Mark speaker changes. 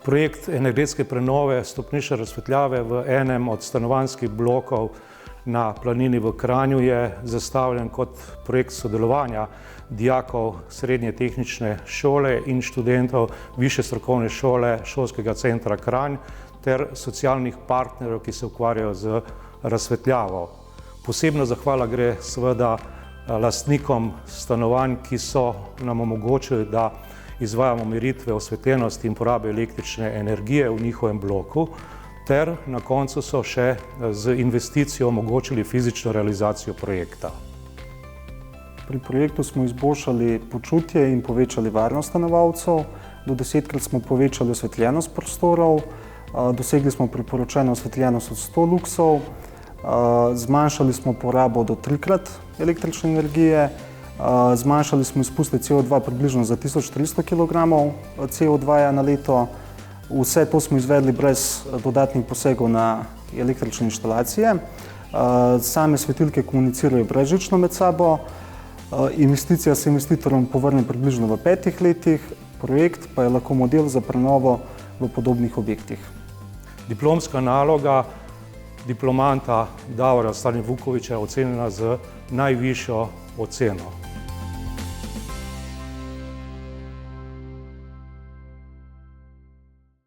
Speaker 1: Projekt energetske prenove stopnišče razsvetljave v enem od stanovanjskih blokov na planini v Kranju je zastavljen kot projekt sodelovanja dijakov Srednje tehnične šole in študentov Višje strokovne šole Šolskega centra Kranj ter socialnih partnerjev, ki se ukvarjajo z razsvetljavo. Posebna zahvala gre seveda lastnikom stanovanj, ki so nam omogočili, da izvajamo meritve osvetljenosti in porabe električne energije v njihovem bloku, ter na koncu so še z investicijo omogočili fizično realizacijo projekta.
Speaker 2: Pri projektu smo izboljšali počutje in povečali varnost stanovalcev, do 10-krat smo povečali osvetljenost prostorov, dosegli smo priporočeno osvetljenost od 100 luksov, zmanjšali smo porabo do 3-krat električne energije, zmanjšali smo izpuste CO2 približno za 1300 kg CO2 na leto. Vse to smo izvedli brez dodatnih posegov na električne inštalacije. Same svetilke komunicirajo brezžično med sabo. Investicija se investitorjem povrne približno v 5 letih, projekt pa je lahko model za prenovo v podobnih objektih.
Speaker 1: Diplomska naloga diplomanta Davora Stanivukoviča je ocenjena z najvišjo oceno.